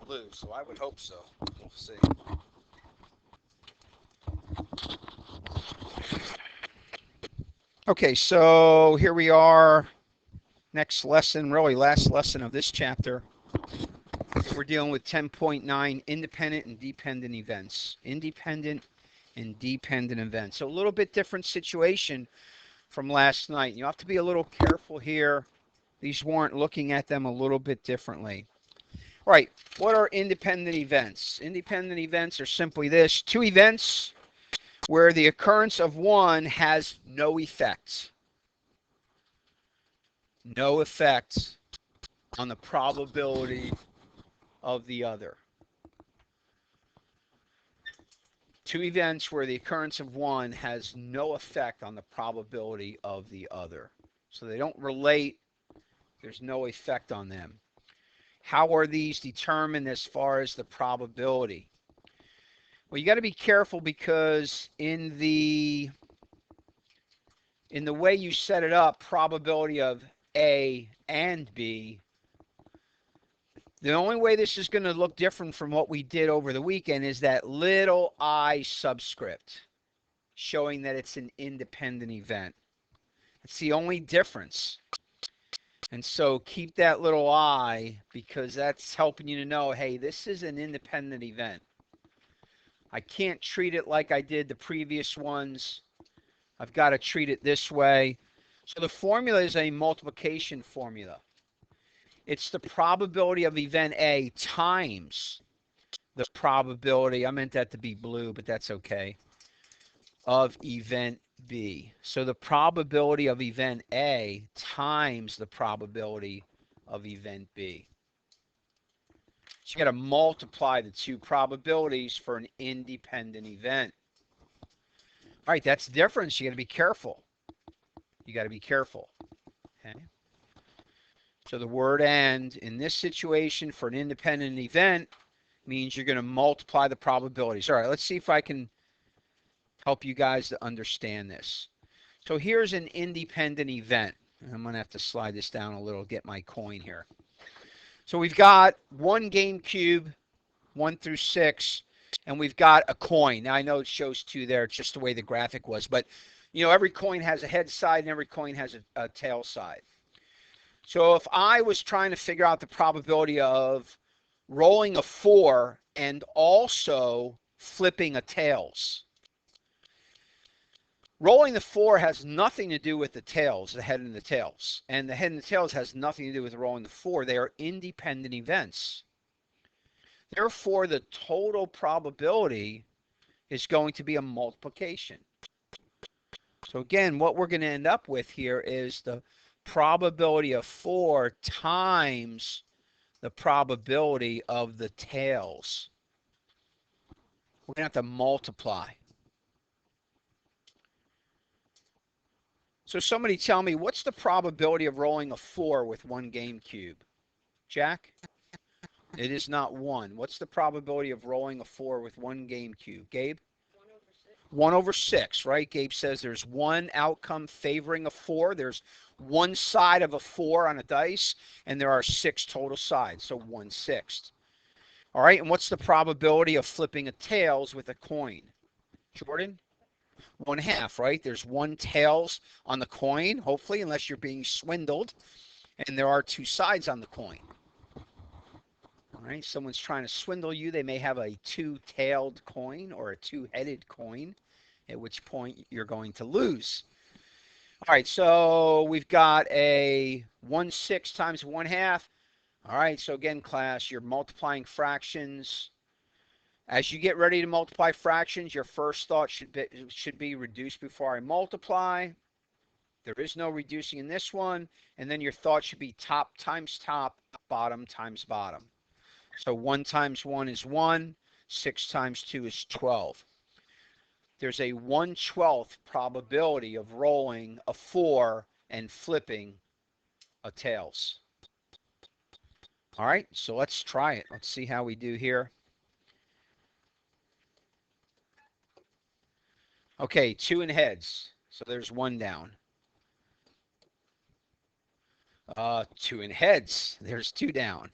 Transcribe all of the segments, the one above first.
lose, so I would hope so. We'll see. Okay, so here we are. Next lesson, really last lesson of this chapter. We're dealing with 10.9 independent and dependent events. Independent and dependent events. So a little bit different situation from last night. You have to be a little careful here. These weren't looking at them a little bit differently. All right, what are independent events? Independent events are simply this: two events where the occurrence of one has no effect. No effect on the probability of the other. Two events where the occurrence of one has no effect on the probability of the other. So they don't relate. There's no effect on them. How are these determined as far as the probability? Well, you got to be careful because in the way you set it up, probability of A and B, the only way this is going to look different from what we did over the weekend is that little I subscript, showing that it's an independent event. It's the only difference. And so keep that little I, because that's helping you to know, hey, this is an independent event. I can't treat it like I did the previous ones. I've got to treat it this way. So the formula is a multiplication formula. It's the probability of event A times the probability, I meant that to be blue, but that's okay, of event B. So the probability of event A times the probability of event B. So you got to multiply the two probabilities for an independent event. All right, that's the difference. You got to be careful. You got to be careful. Okay. So the word and in this situation for an independent event means you're going to multiply the probabilities. All right, let's see if I can help you guys to understand this. So here's an independent event. I'm going to have to slide this down a little, get my coin here. So we've got one game cube, 1 through 6, and we've got a coin. Now I know it shows 2 there, it's just the way the graphic was, but you know, every coin has a head side and every coin has a tail side. So if I was trying to figure out the probability of rolling a 4 and also flipping a tails, rolling the 4 has nothing to do with the tails, the head and the tails. And the head and the tails has nothing to do with rolling the 4. They are independent events. Therefore, the total probability is going to be a multiplication. So again, what we're going to end up with here is the probability of 4 times the probability of the tails. We're going to have to multiply. So somebody tell me, what's the probability of rolling a 4 with one game cube? Jack? It is not 1. What's the probability of rolling a 4 with one game cube? Gabe? 1 over 6, right? Gabe says there's one outcome favoring a 4. There's one side of a 4 on a dice, and there are 6 total sides, so 1/6. All right, and what's the probability of flipping a tails with a coin? Jordan? 1/2, right? There's 1 tails on the coin, hopefully, unless you're being swindled, and there are 2 sides on the coin. All right, someone's trying to swindle you. They may have a 2-tailed coin or a 2-headed coin, at which point you're going to lose. All right, so we've got a 1/6 times 1/2. All right, so again, class, you're multiplying fractions. As you get ready to multiply fractions, your first thought should be reduce before I multiply. There is no reducing in this one. And then your thought should be top times top, bottom times bottom. So 1 times 1 is 1. 6 times 2 is 12. There's a 1/12 probability of rolling a 4 and flipping a tails. All right, so let's try it. Let's see how we do here. Okay, 2 in heads. So there's 1 down. 2 in heads. There's 2 down.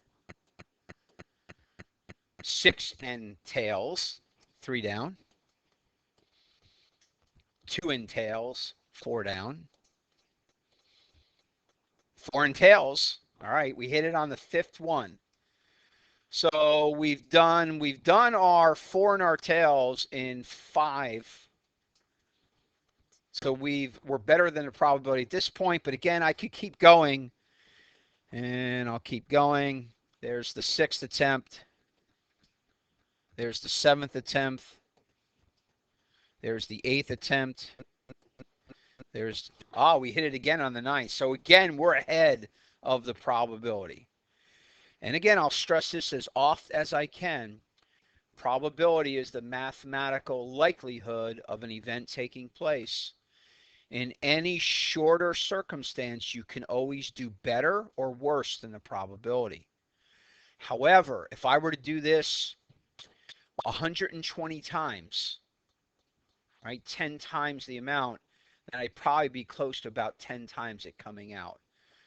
6 and tails, 3 down. 2 and tails, 4 down. 4 and tails. All right, we hit it on the 5th one. So we've done our 4 and our tails in 5. So we're better than the probability at this point, but again, I could keep going, and I'll keep going. There's the 6th attempt. There's the 7th attempt. There's the 8th attempt. We hit it again on the 9th. So again, we're ahead of the probability. And again, I'll stress this as oft as I can. Probability is the mathematical likelihood of an event taking place. In any shorter circumstance, you can always do better or worse than the probability. However, if I were to do this 120 times, right, 10 times the amount, then I'd probably be close to about 10 times it coming out.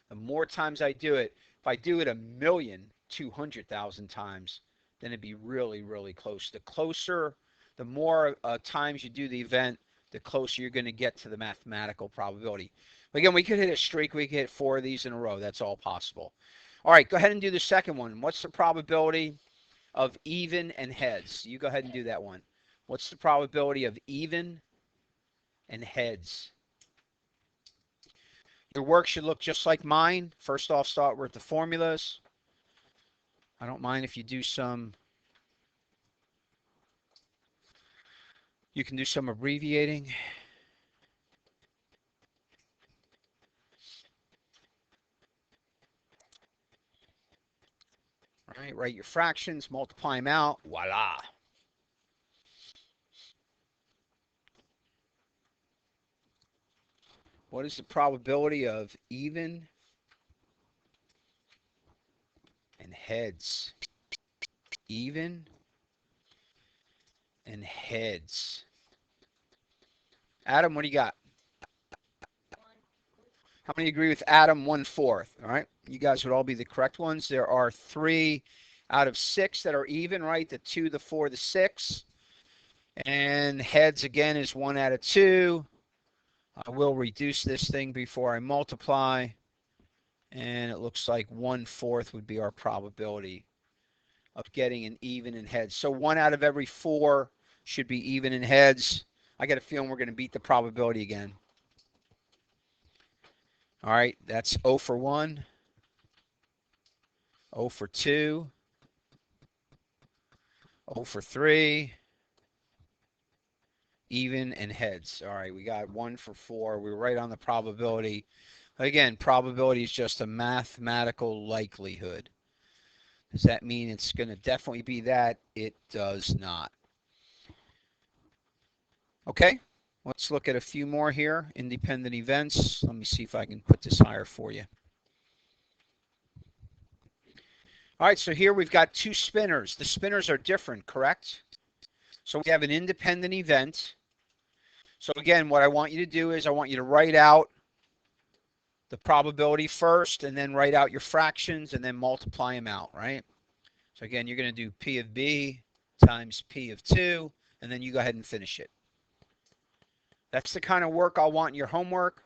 The more times I do it, if I do it 1,200,000 times, then it'd be really, really close. The more times you do the event, the closer you're going to get to the mathematical probability. But again, we could hit a streak. We could hit 4 of these in a row. That's all possible. All right, go ahead and do the second one. What's the probability of even and heads? You go ahead and do that one. What's the probability of even and heads? Your work should look just like mine. First off, start with the formulas. I don't mind if you do some. You can do some abbreviating. All right, write your fractions, multiply them out. Voila. What is the probability of even and heads? Even and heads. Adam, what do you got? How many agree with Adam? 1/4. All right. You guys would all be the correct ones. There are 3 out of 6 that are even, right? The 2, the 4, the 6. And heads, again, is 1 out of 2. I will reduce this thing before I multiply. And it looks like 1/4 would be our probability of getting an even in heads. So 1 out of every 4 should be even in heads. I got a feeling we're going to beat the probability again. All right, that's 0 for 1, 0 for 2, 0 for 3, even and heads. All right, we got 1 for 4. We're right on the probability. Again, probability is just a mathematical likelihood. Does that mean it's going to definitely be that? It does not. Okay, let's look at a few more here. Independent events. Let me see if I can put this higher for you. All right, so here we've got 2 spinners. The spinners are different, correct? So we have an independent event. So again, what I want you to do is I want you to write out the probability first and then write out your fractions and then multiply them out, right? So again, you're going to do P of B times P of 2, and then you go ahead and finish it. That's the kind of work I'll want in your homework.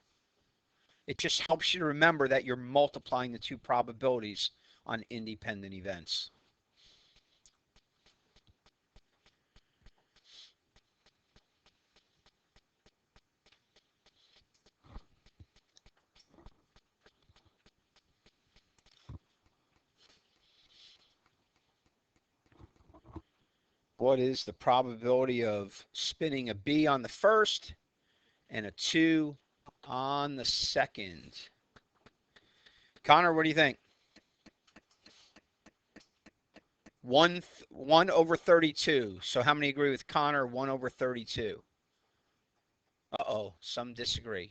It just helps you to remember that you're multiplying the 2 probabilities on independent events. What is the probability of spinning a B on the first and a 2 on the second? Connor, what do you think? 1 over 32. So how many agree with Connor? 1 over 32. Uh-oh, some disagree.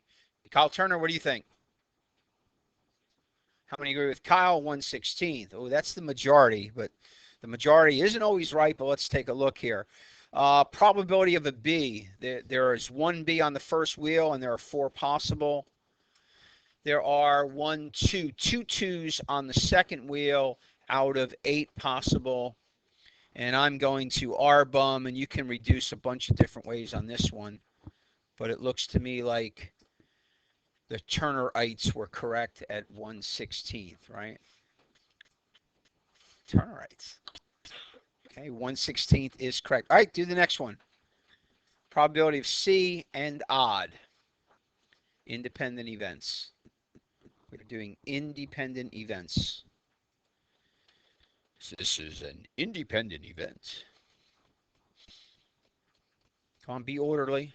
Kyle Turner, what do you think? How many agree with Kyle? 1/16. Oh, that's the majority, but the majority isn't always right, but let's take a look here. Probability of a B. There is 1 B on the first wheel, and there are 4 possible. There are 2 twos on the second wheel out of 8 possible. And I'm going to R-bum, and you can reduce a bunch of different ways on this one. But it looks to me like the Turnerites were correct at 1/16th, right? Turnerites. Okay, 1/16th is correct. All right, do the next one. Probability of C and odd. Independent events. We're doing independent events. So this is an independent event. Come on, be orderly.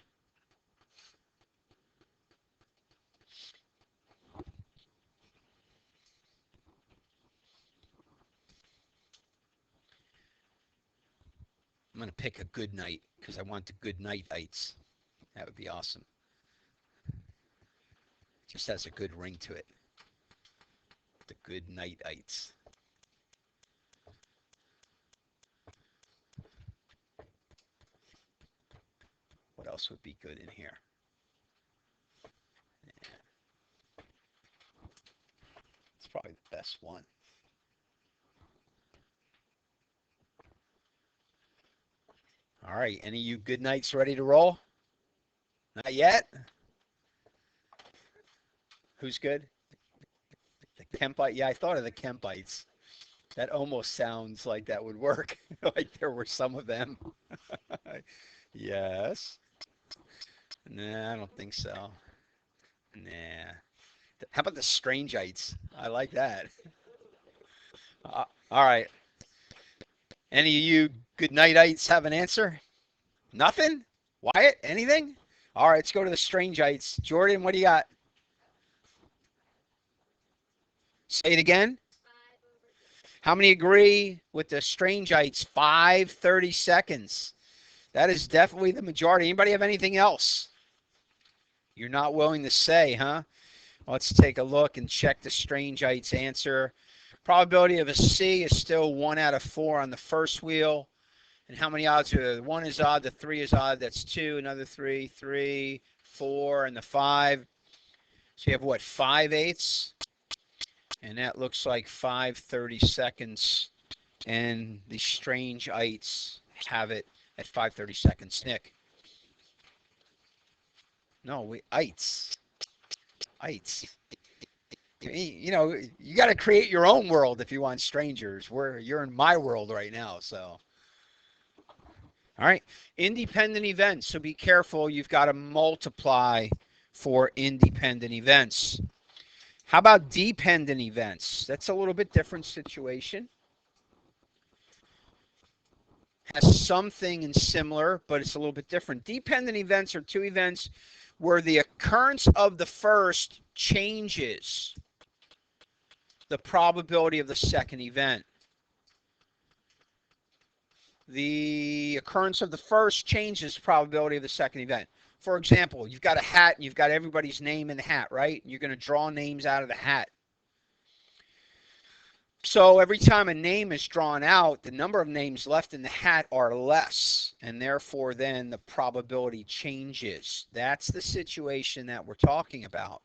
I'm going to pick a good night because I want the good night-ites. That would be awesome. Just has a good ring to it. The good night-ites. What else would be good in here? It's probably the best one. All right, any of you good nights ready to roll? Not yet? Who's good? The Kempite? Yeah, I thought of the Kempites. That almost sounds like that would work. Like there were some of them. Yes. Nah, I don't think so. Nah. How about the Strangeites? I like that. All right. Any of you good nightites have an answer? Nothing? Wyatt, anything? All right, let's go to the Strangeites. Jordan, what do you got? Say it again. How many agree with the Strangeites? 5:30 seconds. That is definitely the majority. Anybody have anything else? You're not willing to say, huh? Let's take a look and check the Strangeites answer. Probability of a C is still 1 out of 4 on the first wheel. And how many odds are there? 1 is odd, the 3 is odd, that's 2, another 3, 3, 4, and the 5. So you have what, 5/8? And that looks like 5:30 seconds. And the Strangeites have it at 5:30 seconds. Nick? No, ites. Ites. You know, you got to create your own world if you want strangers. You're in my world right now, so. All right, independent events. So be careful. You've got to multiply for independent events. How about dependent events? That's a little bit different situation. Has something in similar, but it's a little bit different. Dependent events are two events where the occurrence of the first changes the probability of the second event. The occurrence of the first changes the probability of the second event. For example, you've got a hat and you've got everybody's name in the hat, right? You're going to draw names out of the hat. So every time a name is drawn out, the number of names left in the hat are less, and therefore then the probability changes. That's the situation that we're talking about.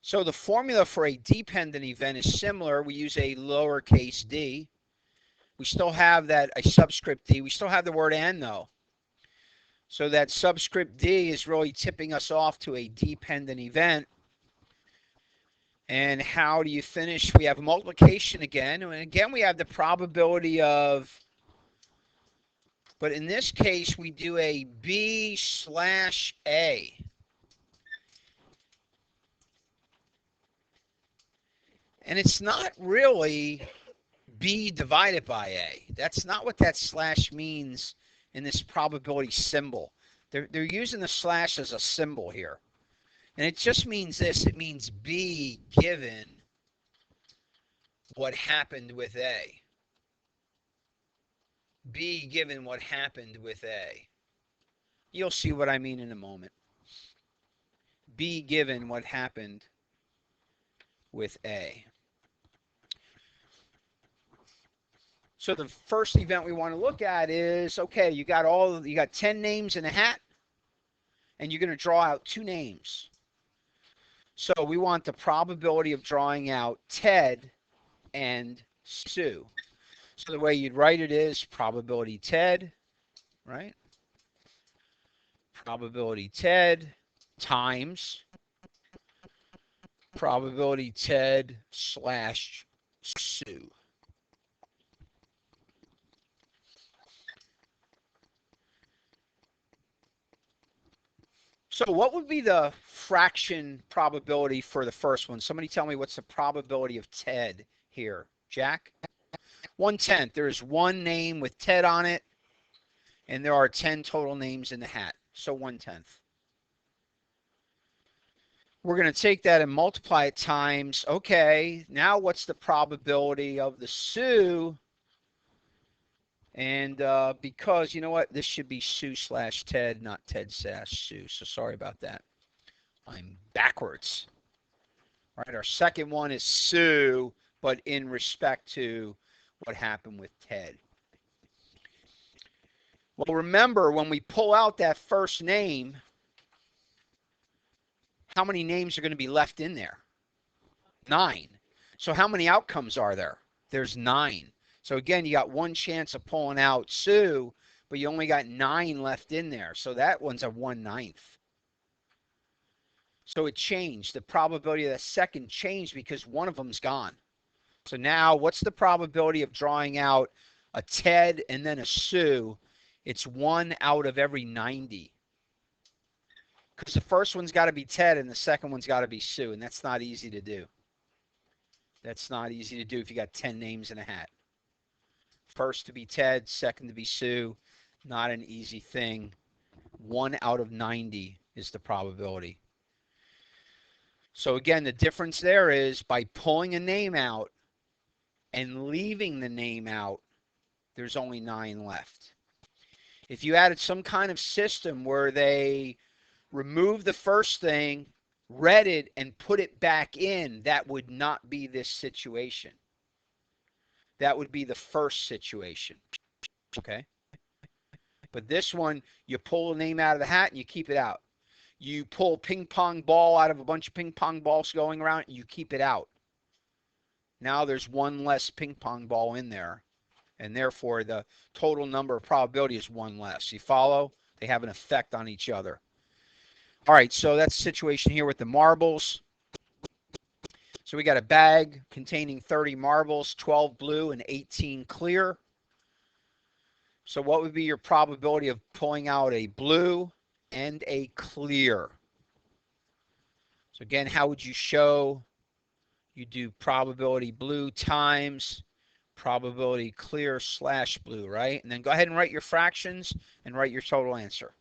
So the formula for a dependent event is similar. We use a lowercase d. We still have that a subscript d. We still have the word and though. So that subscript d is really tipping us off to a dependent event. And how do you finish? We have multiplication again. And again, we have the probability of, but in this case, we do a B/A. And it's not really B divided by A. That's not what that slash means in this probability symbol. They're using the slash as a symbol here. And it just means this. It means B given what happened with A. B given what happened with A. You'll see what I mean in a moment. B given what happened with A. So the first event we want to look at is, okay, you got 10 names in a hat, and you're going to draw out 2 names. So we want the probability of drawing out Ted and Sue. So the way you'd write it is probability TED, right? Probability TED times probability TED slash Sue. So what would be the fraction probability for the first one? Somebody tell me what's the probability of Ted here. Jack? 1/10. There's one name with Ted on it, and there are 10 total names in the hat. So 1/10. We're going to take that and multiply it times, okay, now what's the probability of the Sue? And because, you know what, this should be Sue slash Ted, not Ted slash Sue. So sorry about that. I'm backwards. All right, our second one is Sue, but in respect to what happened with Ted. Well, remember, when we pull out that first name, how many names are going to be left in there? 9. So how many outcomes are there? There's 9. So again, you got one chance of pulling out Sue, but you only got 9 left in there. So that one's a 1/9. So it changed. The probability of the second changed because one of them's gone. So now what's the probability of drawing out a Ted and then a Sue? It's 1 out of every 90. Because the first one's got to be Ted and the second one's got to be Sue, and that's not easy to do. That's not easy to do if you got 10 names in a hat. First to be Ted, second to be Sue, not an easy thing. 1 out of 90 is the probability. So again, the difference there is by pulling a name out and leaving the name out, there's only 9 left. If you added some kind of system where they remove the first thing, read it, and put it back in, that would not be this situation. That would be the first situation. Okay? But this one, you pull a name out of the hat and you keep it out. You pull a ping pong ball out of a bunch of ping pong balls going around and you keep it out. Now there's one less ping pong ball in there, and therefore the total number of probability is one less. You follow? They have an effect on each other. All right, so that's the situation here with the marbles. So we got a bag containing 30 marbles, 12 blue and 18 clear. So what would be your probability of pulling out a blue and a clear? So again, how would you show? You do probability blue times probability clear slash blue, right? And then go ahead and write your fractions and write your total answer.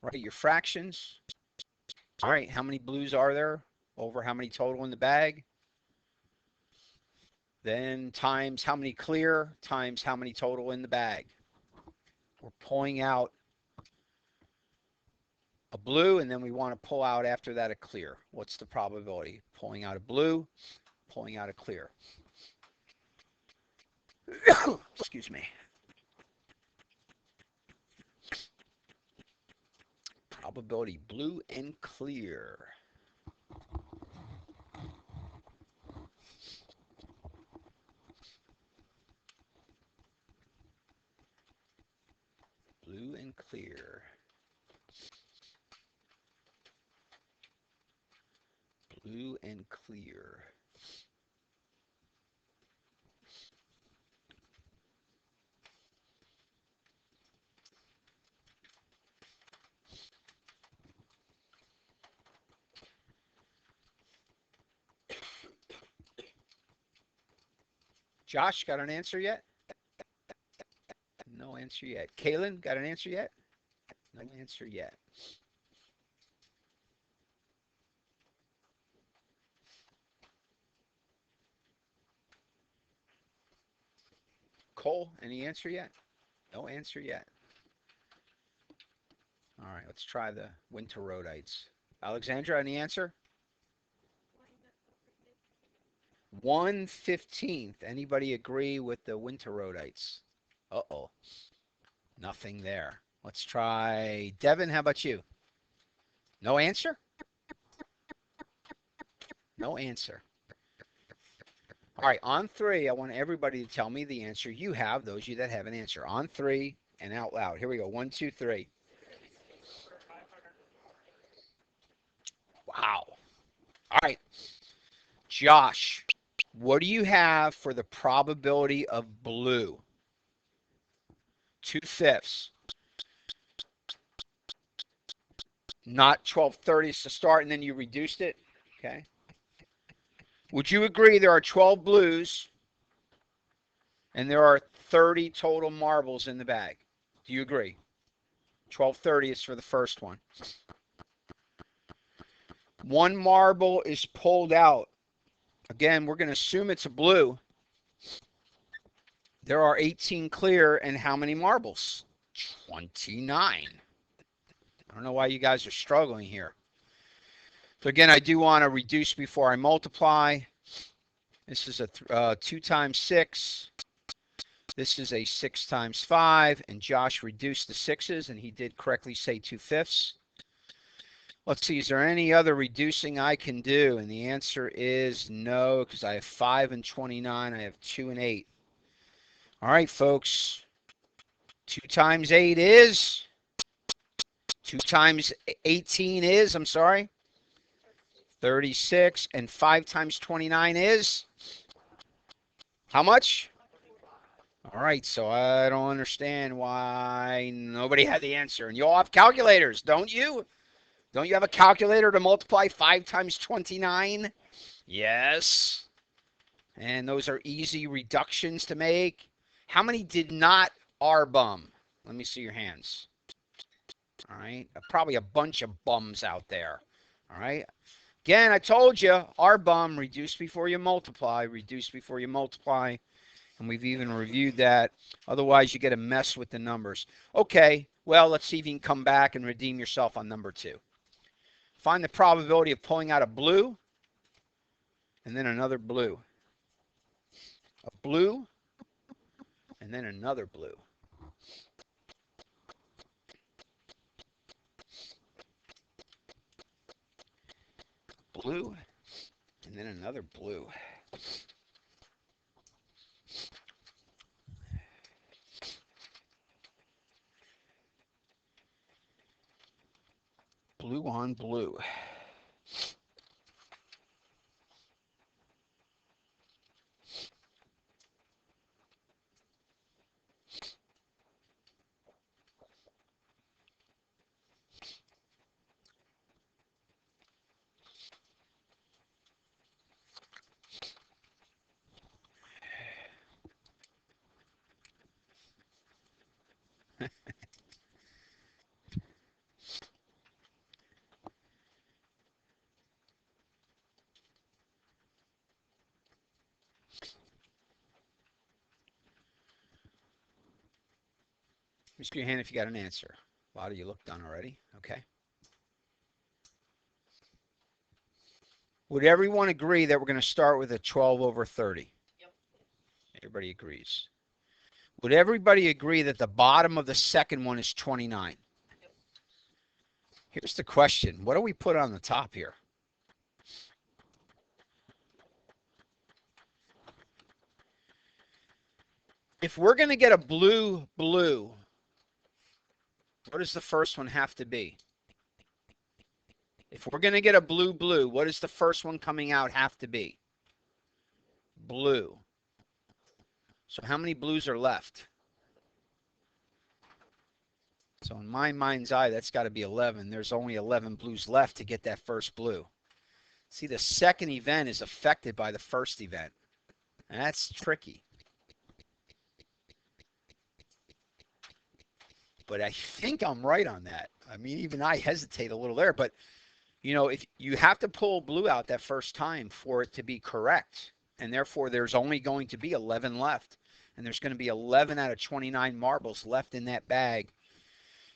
Write your fractions. All right, how many blues are there over how many total in the bag? Then times how many clear times how many total in the bag. We're pulling out a blue, and then we want to pull out after that a clear. What's the probability? Pulling out a blue, pulling out a clear. Excuse me. Probability blue and clear. Blue and clear. Blue and clear. Josh, got an answer yet? No answer yet. Kaylin, got an answer yet? No answer yet. Cole, any answer yet? No answer yet. All right, let's try the winter rhodites. Alexandra, any answer? 1/15. Anybody agree with the winter rhodites? Uh-oh. Nothing there. Let's try Devin. How about you? No answer? No answer. All right, on three, I want everybody to tell me the answer you have, those of you that have an answer. On three and out loud. Here we go. 1, 2, 3. Wow. All right. Josh, what do you have for the probability of blue? 2/5. Not 12/30 to start and then you reduced it? Okay. Would you agree there are 12 blues and there are 30 total marbles in the bag? Do you agree? 12/30 is for the first one. One marble is pulled out. Again, we're going to assume it's a blue. There are 18 clear and how many marbles? 29. I don't know why you guys are struggling here. So again, I do want to reduce before I multiply. This is a 2 times 6. This is a 6 times 5. And Josh reduced the 6's, and he did correctly say 2/5. Let's see, is there any other reducing I can do? And the answer is no, because I have 5 and 29. I have 2 and 8. All right, folks. 2 times 8 is? 2 times 18 is, I'm sorry, 36. And 5 times 29 is? How much? All right, so I don't understand why nobody had the answer. And you all have calculators, don't you? Don't you have a calculator to multiply 5 times 29? Yes. And those are easy reductions to make. How many did not R-bum? Let me see your hands. All right. Probably a bunch of bums out there. All right. Again, I told you, R-bum, reduce before you multiply. Reduce before you multiply. And we've even reviewed that. Otherwise, you get a mess with the numbers. Okay. Well, let's see if you can come back and redeem yourself on number 2. Find the probability of pulling out a blue and then another blue. A blue and then another blue. Blue and then another blue. Blue on blue. Raise your hand if you got an answer. A lot of you looked done already. Okay. Would everyone agree that we're going to start with a 12 over 30? Yep. Everybody agrees. Would everybody agree that the bottom of the second one is 29? Yep. Here's the question. What do we put on the top here? If we're going to get a blue, what does the first one have to be? If we're going to get a blue, what does the first one coming out have to be? Blue. So how many blues are left? So in my mind's eye, that's got to be 11. There's only 11 blues left to get that first blue. See, the second event is affected by the first event. And that's tricky. But I think I'm right on that. I mean, even I hesitate a little there. But, you know, if you have to pull blue out that first time for it to be correct. And therefore, there's only going to be 11 left. And there's going to be 11 out of 29 marbles left in that bag.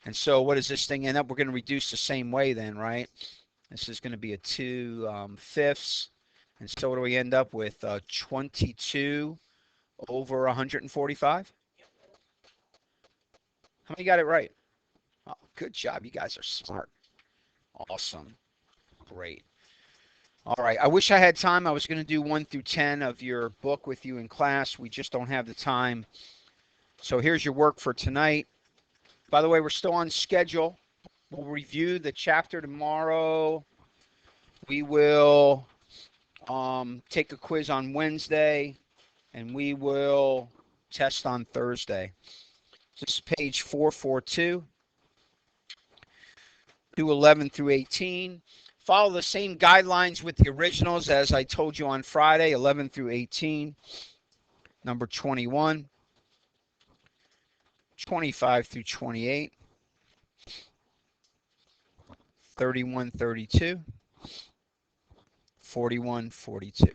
And so what does this thing end up? We're going to reduce the same way then, right? This is going to be a 2/5. And so what do we end up with? 22 over 145? How many got it right? Oh, good job. You guys are smart. Awesome. Great. All right. I wish I had time. I was going to do 1 through 10 of your book with you in class. We just don't have the time. So here's your work for tonight. By the way, we're still on schedule. We'll review the chapter tomorrow. We will take a quiz on Wednesday, and we will test on Thursday. This is page 442. Do 11 through 18. Follow the same guidelines with the originals as I told you on Friday, 11 through 18. Number 21, 25 through 28, 31, 32, 41, 42.